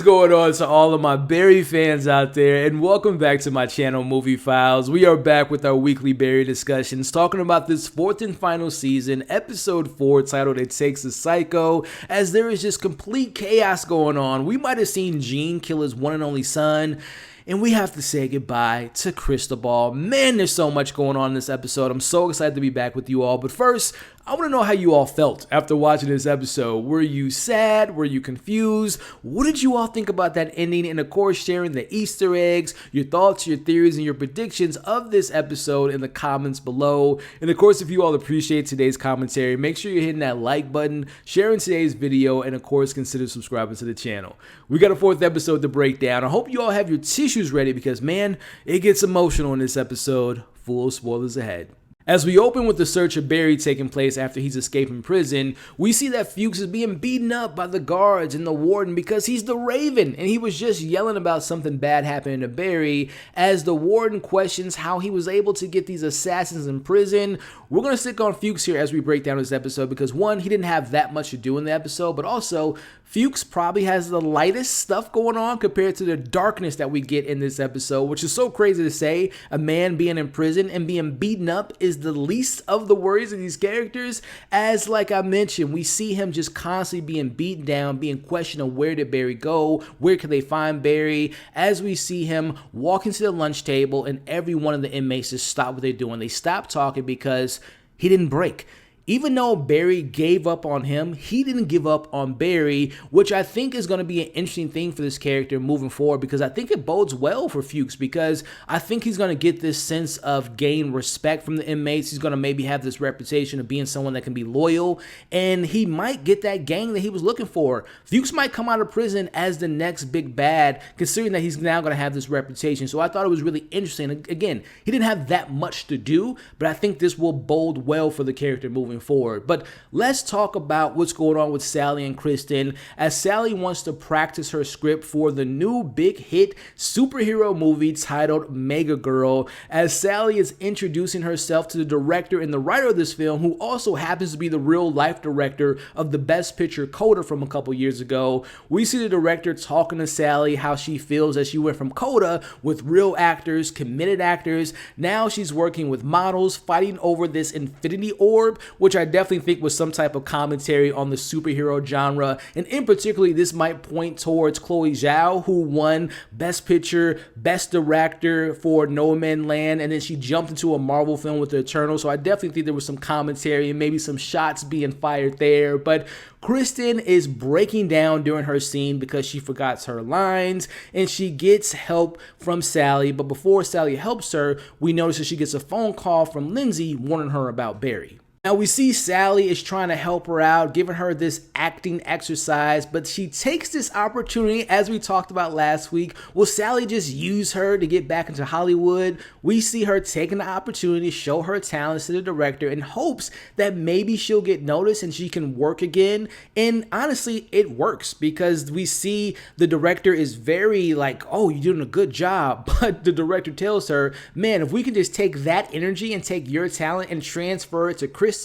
going on to all of my Barry fans out there, and welcome back to my channel, MovieFiles. We are back with our weekly Barry discussions, talking about this fourth and final season, episode 4, titled It Takes a Psycho, as there is just complete chaos going on. We might have seen Gene kill his one and only son, and we have to say goodbye to Cristobal. Man, there's so much going on in this episode. I'm so excited to be back with you all. But first, I want to know how you all felt after watching this episode. Were you sad? Were you confused? What did you all think about that ending? And of course, sharing the Easter eggs, your thoughts, your theories, and your predictions of this episode in the comments below. And of course, if you all appreciate today's commentary, make sure you're hitting that like button, sharing today's video, and of course, consider subscribing to the channel. We got a 4th episode to break down. I hope you all have your tissues ready because, man, it gets emotional in this episode. Full spoilers ahead. As we open with the search of Barry taking place after he's escaping prison, we see that Fuchs is being beaten up by the guards and the warden because he's the Raven, and he was just yelling about something bad happening to Barry. As the warden questions how he was able to get these assassins in prison, we're going to stick on Fuchs here as we break down this episode because, one, he didn't have that much to do in the episode, but also Fuchs probably has the lightest stuff going on compared to the darkness that we get in this episode, which is so crazy to say. A man being in prison and being beaten up is the least of the worries of these characters, as like I mentioned, we see him just constantly being beaten down, being questioned of where did Barry go, where can they find Barry, as we see him walking to the lunch table and every one of the inmates just stop what they're doing. They stop talking because he didn't break. Even though Barry gave up on him, he didn't give up on Barry, which I think is going to be an interesting thing for this character moving forward because I think it bodes well for Fuchs because I think he's going to get this sense of gain respect from the inmates. He's going to maybe have this reputation of being someone that can be loyal, and he might get that gang that he was looking for. Fuchs might come out of prison as the next big bad, considering that he's now going to have this reputation. So I thought it was really interesting. Again, he didn't have that much to do, but I think this will bode well for the character moving forward. But let's talk about what's going on with Sally and Kristen, as Sally wants to practice her script for the new big hit superhero movie titled Mega Girl, as Sally is introducing herself to the director and the writer of this film, who also happens to be the real life director of the Best Picture Coda from a couple years ago. We see the director talking to Sally how she feels as she went from Coda with real actors, committed actors. Now she's working with models, fighting over this infinity orb, which I definitely think was some type of commentary on the superhero genre, and in particular this might point towards Chloe Zhao, who won Best Picture, Best Director for No Man's Land, and then she jumped into a Marvel film with The Eternals. So I definitely think there was some commentary and maybe some shots being fired there. But Kristen is breaking down during her scene because she forgets her lines, and she gets help from Sally. But before Sally helps her, we notice that she gets a phone call from Lindsay warning her about Barry. Now we see Sally is trying to help her out, giving her this acting exercise, but she takes this opportunity, as we talked about last week. Will Sally just use her to get back into Hollywood? We see her taking the opportunity to show her talents to the director in hopes that maybe she'll get noticed and she can work again. And honestly, it works because we see the director is very like, oh, you're doing a good job. But the director tells her, man, if we can just take that energy and take your talent and transfer it to Kristen,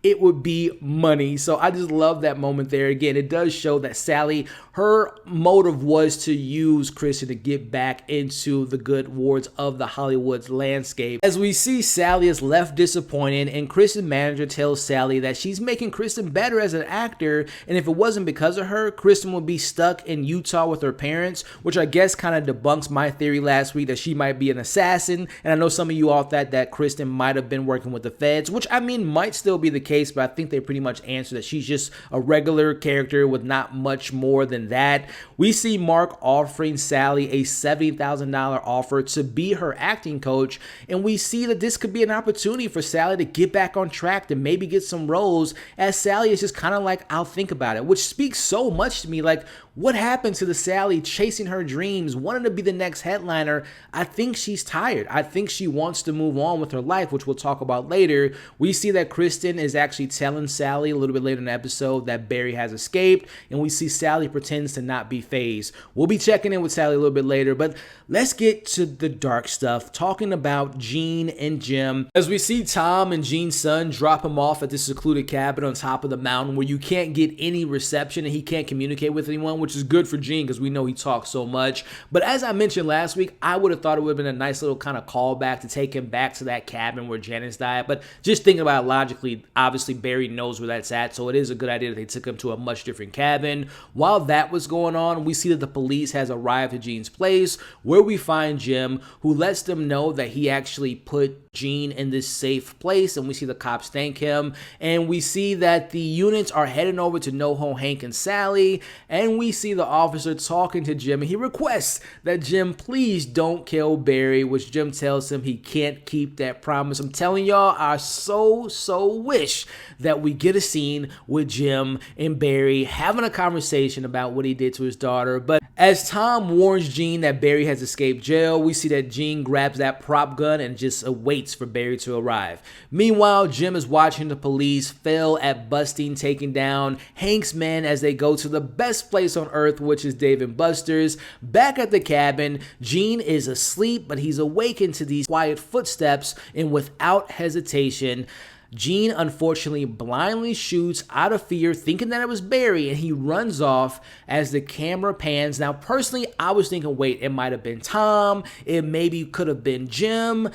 it would be money. So I just love that moment there. Again, it does show that Sally, her motive was to use Kristen to get back into the good wards of the Hollywood's landscape. As we see, Sally is left disappointed, and Kristen's manager tells Sally that she's making Kristen better as an actor, and if it wasn't because of her, Kristen would be stuck in Utah with her parents, which I guess kind of debunks my theory last week that she might be an assassin. And I know some of you all thought that Kristen might have been working with the feds, which I mean might still be the case, but I think they pretty much answer that she's just a regular character with not much more than that. We see Mark offering Sally a $70,000 offer to be her acting coach, and we see that this could be an opportunity for Sally to get back on track, to maybe get some roles, as Sally is just kind of like, I'll think about it, which speaks so much to me. Like, what happened to the Sally chasing her dreams, wanting to be the next headliner? I think she's tired. I think she wants to move on with her life, which we'll talk about later. We see that Kristen is actually telling Sally a little bit later in the episode that Barry has escaped, and we see Sally pretends to not be fazed. We'll be checking in with Sally a little bit later, but let's get to the dark stuff, talking about Gene and Jim. As we see Tom and Gene's son drop him off at this secluded cabin on top of the mountain where you can't get any reception and he can't communicate with anyone, which is good for Gene because we know he talks so much. But as I mentioned last week, I would have thought it would have been a nice little kind of callback to take him back to that cabin where Janice died. But just thinking about it logically, obviously Barry knows where that's at, so it is a good idea that they took him to a much different cabin. While that was going on, we see that the police has arrived at Gene's place where we find Jim, who lets them know that he actually put Gene in this safe place, and we see the cops thank him, and we see that the units are heading over to NoHo Hank and Sally, and we see the officer talking to Jim, and he requests that Jim please don't kill Barry, which Jim tells him he can't keep that promise. I'm telling y'all, I so wish that we get a scene with Jim and Barry having a conversation about what he did to his daughter. But as Tom warns Gene that Barry has escaped jail, we see that Gene grabs that prop gun and just waits for Barry to arrive. Meanwhile, Jim is watching the police fail at busting, taking down Hank's men as they go to the best place on earth, which is Dave & Buster's. Back at the cabin, Gene is asleep, but he's awakened to these quiet footsteps, and without hesitation, Gene unfortunately blindly shoots out of fear, thinking that it was Barry, and he runs off as the camera pans. Now, personally, I was thinking, wait, it might have been Tom, it maybe could have been Jim,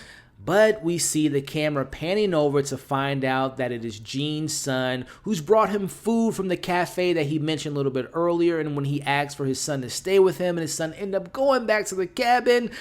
but we see the camera panning over to find out that it is Gene's son who's brought him food from the cafe that he mentioned a little bit earlier, and when he asked for his son to stay with him and his son ended up going back to the cabin,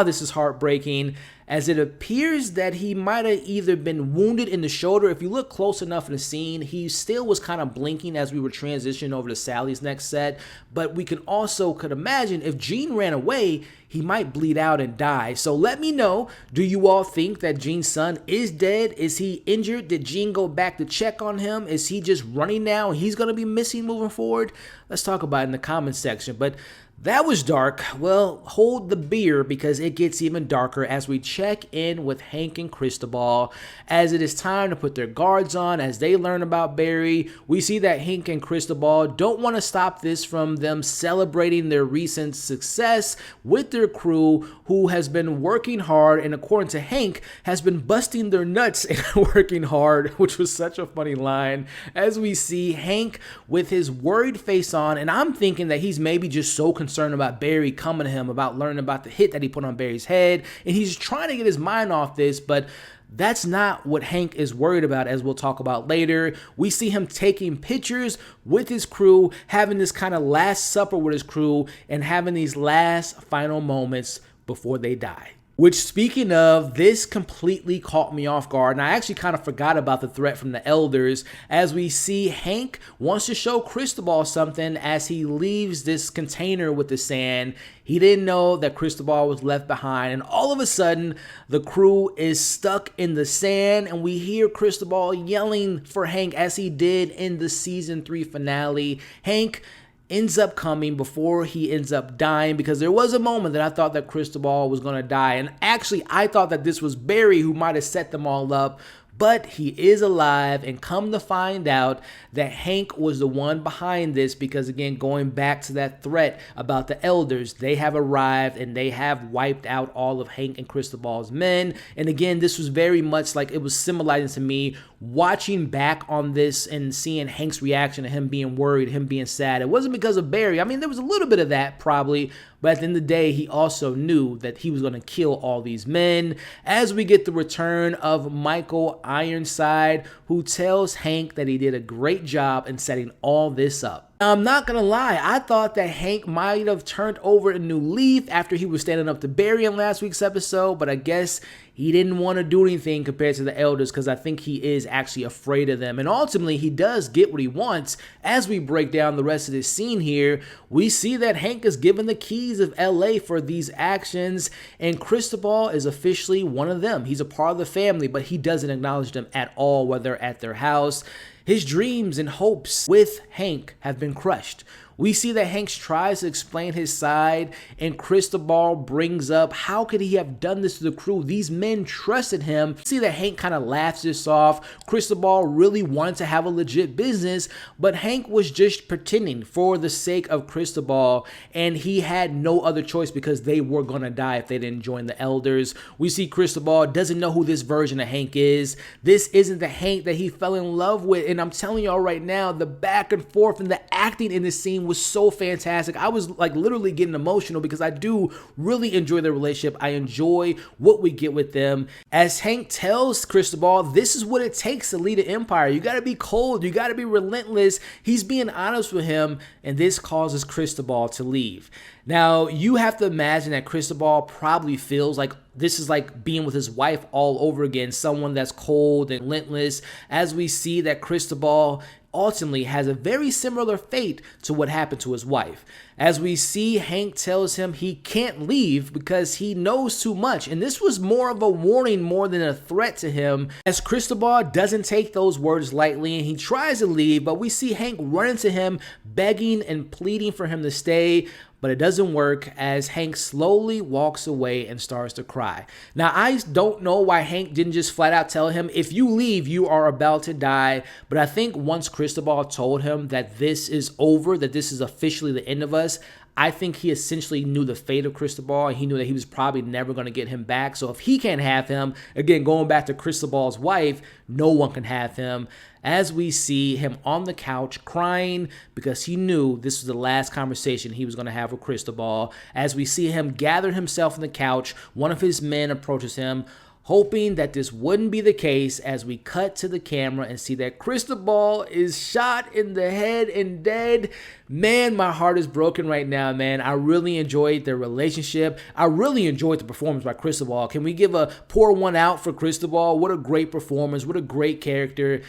this is heartbreaking, as it appears that he might have either been wounded in the shoulder. If you look close enough in the scene, he still was kind of blinking as we were transitioning over to Sally's next set, but we could imagine if Gene ran away, he might bleed out and die. So let me know, do you all think that Gene's son is dead? Is he injured? Did Gene go back to check on him? Is he just running now and he's going to be missing moving forward? Let's talk about it in the comments section. But that was dark. Well, hold the beer because it gets even darker as we check in with Hank and Cristobal as it is time to put their guards on as they learn about Barry. We see that Hank and Cristobal don't want to stop this from them celebrating their recent success with their crew who has been working hard and, according to Hank, has been busting their nuts and working hard, which was such a funny line as we see Hank with his worried face on, and I'm thinking that he's maybe just so concerned about Barry coming to him, about learning about the hit that he put on Barry's head, and he's trying to get his mind off this, but that's not what Hank is worried about, as we'll talk about later. We see him taking pictures with his crew, having this kind of last supper with his crew, and having these last final moments before they die. Which, speaking of, this completely caught me off guard, and I actually kind of forgot about the threat from the elders, as we see Hank wants to show Cristobal something as he leaves this container with the sand. He didn't know that Cristobal was left behind, and all of a sudden, the crew is stuck in the sand, and we hear Cristobal yelling for Hank as he did in the season 3 finale. Hank ends up coming before he ends up dying, because there was a moment that I thought that Cristobal was going to die, and actually I thought that this was Barry who might have set them all up, but he is alive, and come to find out that Hank was the one behind this, because again, going back to that threat about the elders, they have arrived and they have wiped out all of Hank and Cristobal's men. And again, this was very much like, it was symbolizing to me watching back on this and seeing Hank's reaction to him being worried, him being sad. It wasn't because of Barry. I mean, there was a little bit of that probably, but at the end of the day, he also knew that he was going to kill all these men. As we get the return of Michael Ironside, who tells Hank that he did a great job in setting all this up. Now, I'm not going to lie, I thought that Hank might have turned over a new leaf after he was standing up to Barry in last week's episode, but I guess he didn't want to do anything compared to the elders, because I think he is actually afraid of them. And ultimately, he does get what he wants. As we break down the rest of this scene here, we see that Hank is given the keys of LA for these actions, and Cristobal is officially one of them. He's a part of the family, but he doesn't acknowledge them at all while they're at their house. His dreams and hopes with Hank have been crushed. We see that Hanks tries to explain his side, and Cristobal brings up, how could he have done this to the crew? These men trusted him. See that Hank kind of laughs this off. Cristobal really wanted to have a legit business, but Hank was just pretending for the sake of Cristobal, and he had no other choice because they were going to die if they didn't join the elders. We see Cristobal doesn't know who this version of Hank is. This isn't the Hank that he fell in love with, and I'm telling y'all right now, the back and forth and the acting in this scene was so fantastic. I was like literally getting emotional because I do really enjoy their relationship. I enjoy what we get with them. As Hank tells Cristobal, this is what it takes to lead an empire. You got to be cold. You got to be relentless. He's being honest with him, and this causes Cristobal to leave. Now, you have to imagine that Cristobal probably feels like this is like being with his wife all over again, someone that's cold and relentless, as we see that Cristobal ultimately has a very similar fate to what happened to his wife. As we see, Hank tells him he can't leave because he knows too much, and this was more of a warning more than a threat to him, as Cristobal doesn't take those words lightly and he tries to leave, but we see Hank run into him begging and pleading for him to stay. But it doesn't work, as Hank slowly walks away and starts to cry. Now, I don't know why Hank didn't just flat out tell him, if you leave, you are about to die. But I think once Cristobal told him that this is over, that this is officially the end of us, I think he essentially knew the fate of Cristobal, and he knew that he was probably never going to get him back. So if he can't have him, again, going back to Cristobal's wife, no one can have him. As we see him on the couch crying because he knew this was the last conversation he was going to have with Cristobal. As we see him gather himself on the couch, one of his men approaches him, hoping that this wouldn't be the case, as we cut to the camera and see that Cristobal is shot in the head and dead. Man, my heart is broken right now, man. I really enjoyed their relationship. I really enjoyed the performance by Cristobal. Can we give a pour one out for Cristobal? What a great performance. What a great character.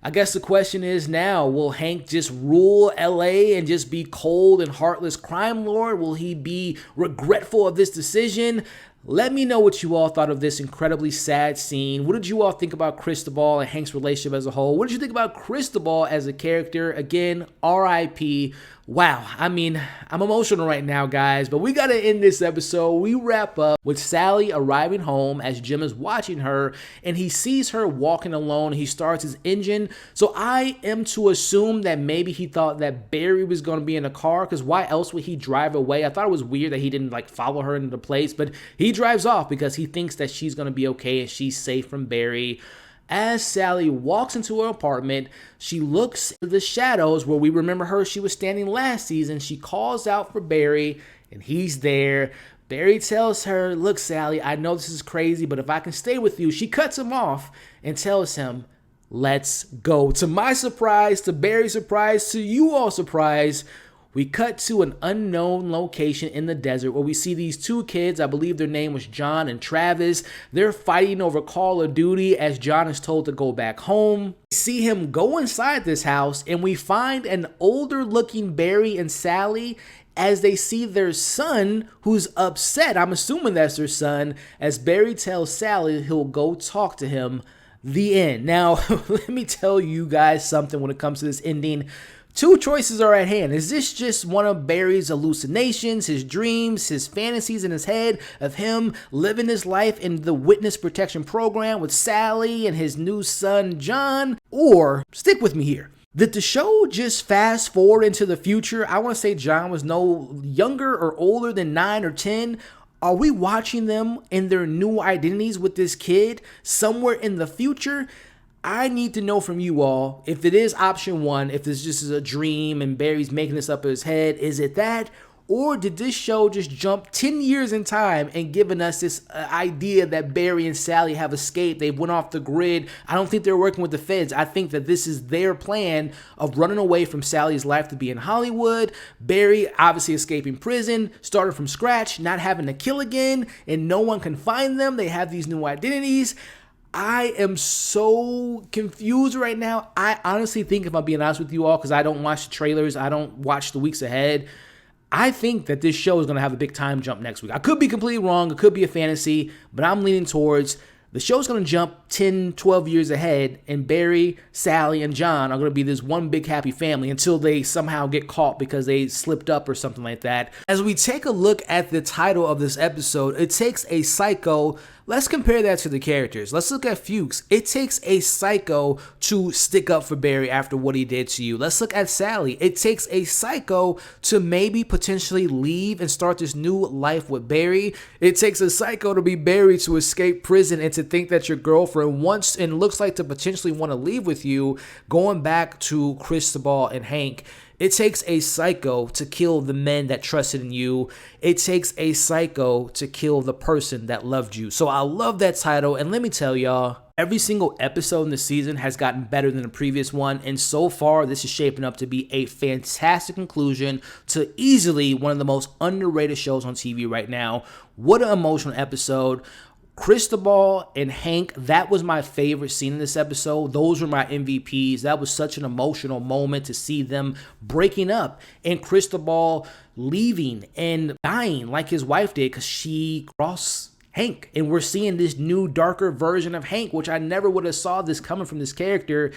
I guess the question is now, will Hank just rule LA and just be cold and heartless crime lord? Will he be regretful of this decision? Let me know what you all thought of this incredibly sad scene. What did you all think about Cristobal and Hank's relationship as a whole? What did you think about Cristobal as a character? Again, R.I.P. Wow, I mean, I'm emotional right now, guys, but we got to end this episode. We wrap up with Sally arriving home as Jim is watching her, and he sees her walking alone. He starts his engine, so I am to assume that maybe he thought that Barry was going to be in the car, because why else would he drive away? I thought it was weird that he didn't like follow her into the place, but he drives off because he thinks that she's going to be okay and she's safe from Barry. As Sally walks into her apartment, she looks into the shadows where we remember her. She was standing last season. She calls out for Barry, and he's there. Barry tells her, look, Sally, I know this is crazy, but if I can stay with you, she cuts him off and tells him, let's go. To my surprise, to Barry's surprise, to you all's surprise, we cut to an unknown location in the desert where we see these two kids. I believe their name was John and Travis. They're fighting over Call of Duty as John is told to go back home. We see him go inside this house, and we find an older looking Barry and Sally as they see their son, who's upset. I'm assuming that's their son, as Barry tells Sally he'll go talk to him. The end. Now, let me tell you guys something when it comes to this ending. Two choices are at hand. Is this just one of Barry's hallucinations, his dreams, his fantasies in his head of him living his life in the witness protection program with Sally and his new son, John? Or, stick with me here, did the show just fast forward into the future? I want to say John was no younger or older than 9 or 10. Are we watching them in their new identities with this kid somewhere in the future? I need to know from you all, if it is option one, if this just is a dream and Barry's making this up in his head, is it that? Or did this show just jump 10 years in time and giving us this idea that Barry and Sally have escaped? They went off the grid. I don't think they're working with the feds. I think that this is their plan of running away from Sally's life to be in Hollywood. Barry obviously escaping prison, started from scratch, not having to kill again, and no one can find them. They have these new identities. I am so confused right now. I honestly think, if I'm being honest with you all, because I don't watch the trailers, I don't watch the weeks ahead, I think that this show is going to have a big time jump next week. I could be completely wrong. It could be a fantasy, but I'm leaning towards The show's going to jump 10, 12 years ahead, and Barry, Sally, and John are going to be this one big happy family until they somehow get caught because they slipped up or something like that. As we take a look at the title of this episode, it takes a psycho. Let's compare that to the characters. Let's look at Fuchs. It takes a psycho to stick up for Barry after what he did to you. Let's look at Sally. It takes a psycho to maybe potentially leave and start this new life with Barry. It takes a psycho to be Barry to escape prison and to think that your girlfriend wants and looks like to potentially want to leave with you, going back to Cristobal and Hank. It takes a psycho to kill the men that trusted in you. It takes a psycho to kill the person that loved you. So I love that title, and let me tell y'all, every single episode in the season has gotten better than the previous one, and so far this is shaping up to be a fantastic conclusion to easily one of the most underrated shows on TV right now. What an emotional episode. Cristobal and Hank, that was my favorite scene in this episode. Those were my MVPs. That was such an emotional moment to see them breaking up and Cristobal leaving and dying like his wife did because she crossed Hank. And we're seeing this new darker version of Hank, which I never would have saw this coming from this character.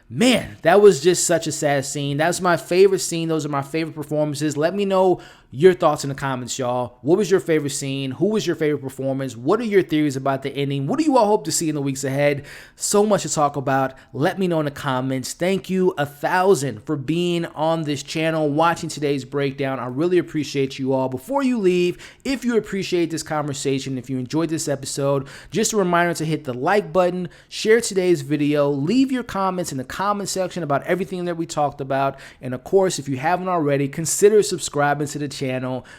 Man, that was just such a sad scene. That's my favorite scene. Those are my favorite performances. Let me know your thoughts in the comments, y'all. What was your favorite scene? Who was your favorite performance? What are your theories about the ending? What do you all hope to see in the weeks ahead? So much to talk about. Let me know in the comments. Thank you 1,000 for being on this channel, watching today's breakdown. I really appreciate you all. Before you leave, if you appreciate this conversation, if you enjoyed this episode, just a reminder to hit the like button, share today's video, leave your comments in the comment section about everything that we talked about. And of course, if you haven't already, consider subscribing to the channel.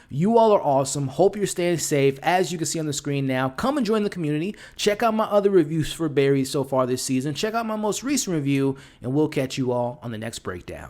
You all are awesome. Hope you're staying safe. As you can see on the screen now, come and join the community. Check out my other reviews for Barry so far this season. Check out my most recent review, and we'll catch you all on the next breakdown.